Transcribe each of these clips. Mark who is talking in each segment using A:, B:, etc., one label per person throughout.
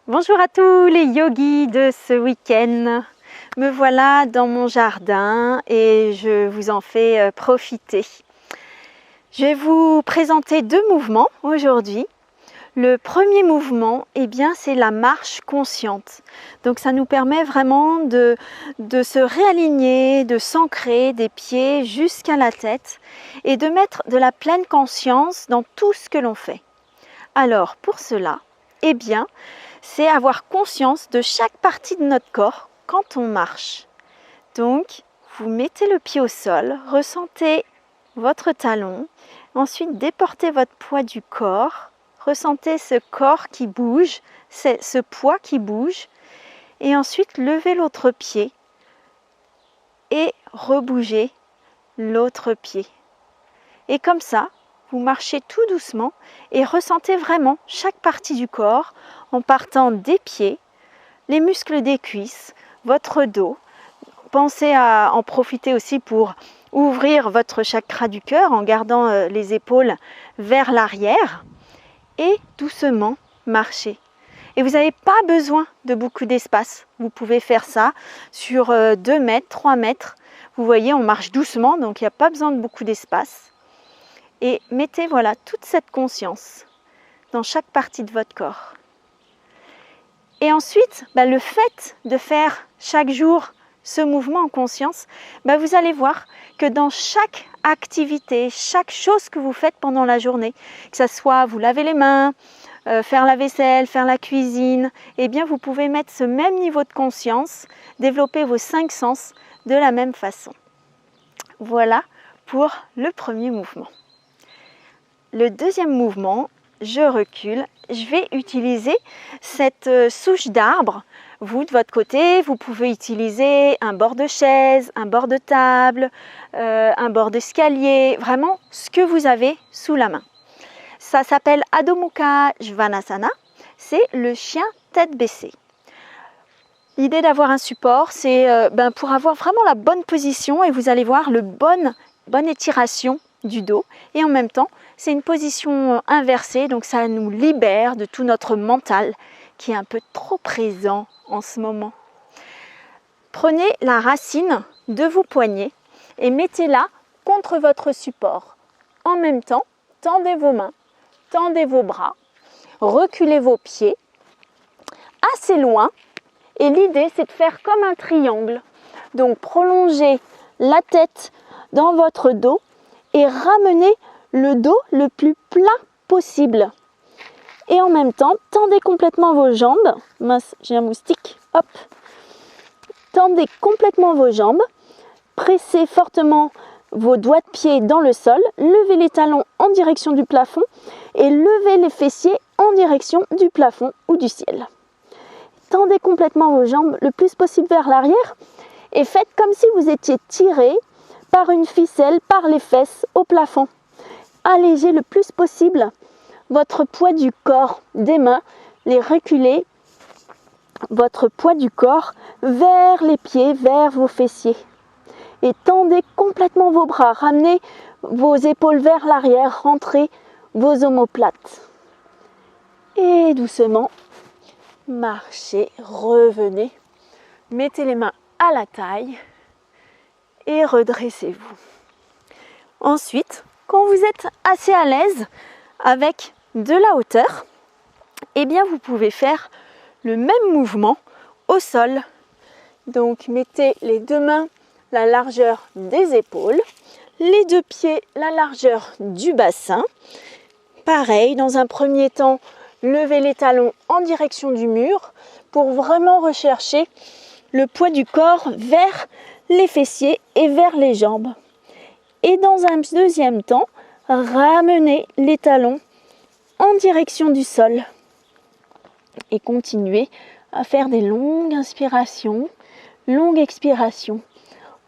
A: Bonjour à tous les yogis de ce week-end. Me voilà dans mon jardin et je vous en fais profiter. Je vais vous présenter deux mouvements aujourd'hui. Le premier mouvement, c'est la marche consciente. Donc ça nous permet vraiment de se réaligner, de s'ancrer des pieds jusqu'à la tête et de mettre de la pleine conscience dans tout ce que l'on fait. Alors pour cela, c'est avoir conscience de chaque partie de notre corps quand on marche. Donc, vous mettez le pied au sol, ressentez votre talon, ensuite déportez votre poids du corps, ressentez ce corps qui bouge, ce poids qui bouge, et ensuite levez l'autre pied et rebougez l'autre pied. Et comme ça, vous marchez tout doucement et ressentez vraiment chaque partie du corps en partant des pieds, les muscles des cuisses, votre dos. Pensez à en profiter aussi pour ouvrir votre chakra du cœur en gardant les épaules vers l'arrière et doucement marcher. Et vous n'avez pas besoin de beaucoup d'espace. Vous pouvez faire ça sur 2 mètres, 3 mètres. Vous voyez, on marche doucement, donc il n'y a pas besoin de beaucoup d'espace. Et mettez toute cette conscience dans chaque partie de votre corps. Et ensuite, le fait de faire chaque jour ce mouvement en conscience, vous allez voir que dans chaque activité, chaque chose que vous faites pendant la journée, que ce soit vous laver les mains, faire la vaisselle, faire la cuisine, vous pouvez mettre ce même niveau de conscience, développer vos 5 sens de la même façon. Voilà pour le premier mouvement. Le deuxième mouvement, je recule, je vais utiliser cette souche d'arbre. Vous, de votre côté, vous pouvez utiliser un bord de chaise, un bord de table, un bord d'escalier, vraiment ce que vous avez sous la main. Ça s'appelle Adho Mukha Svanasana, c'est le chien tête baissée. L'idée d'avoir un support, c'est pour avoir vraiment la bonne position et vous allez voir bonne étiration du dos et en même temps, c'est une position inversée, donc ça nous libère de tout notre mental qui est un peu trop présent en ce moment. Prenez la racine de vos poignets et mettez-la contre votre support. En même temps, tendez vos mains, tendez vos bras, reculez vos pieds assez loin et l'idée c'est de faire comme un triangle. Donc prolongez la tête dans votre dos et ramenez le dos le plus plat possible. Et en même temps, tendez complètement vos jambes. Mince, j'ai un moustique. Hop. Tendez complètement vos jambes. Pressez fortement vos doigts de pied dans le sol. Levez les talons en direction du plafond et levez les fessiers en direction du plafond ou du ciel. Tendez complètement vos jambes le plus possible vers l'arrière et faites comme si vous étiez tiré par une ficelle, par les fesses au plafond. Allégez le plus possible votre poids du corps des mains, les reculez, votre poids du corps vers les pieds, vers vos fessiers. Et tendez complètement vos bras, ramenez vos épaules vers l'arrière, rentrez vos omoplates. Et doucement, marchez, revenez, mettez les mains à la taille et redressez-vous. Ensuite, quand vous êtes assez à l'aise avec de la hauteur, vous pouvez faire le même mouvement au sol. Donc mettez les 2 mains la largeur des épaules, les 2 pieds la largeur du bassin. Pareil, dans un premier temps, levez les talons en direction du mur pour vraiment rechercher le poids du corps vers les fessiers et vers les jambes. Et dans un deuxième temps, ramenez les talons en direction du sol. Et continuez à faire des longues inspirations, longues expirations,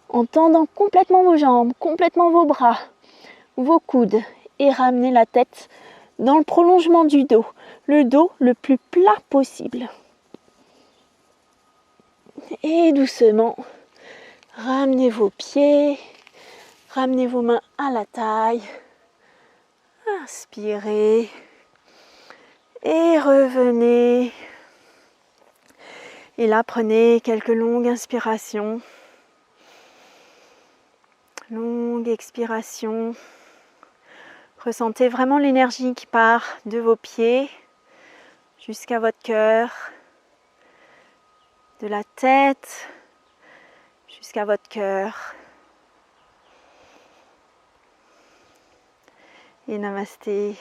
A: en tendant complètement vos jambes, complètement vos bras, vos coudes. Et ramenez la tête dans le prolongement du dos, le dos le plus plat possible. Et doucement, ramenez vos pieds, ramenez vos mains à la taille, inspirez et revenez. Et là, prenez quelques longues inspirations. Longue expiration. Ressentez vraiment l'énergie qui part de vos pieds jusqu'à votre cœur, de la tête jusqu'à votre cœur. Et namasté.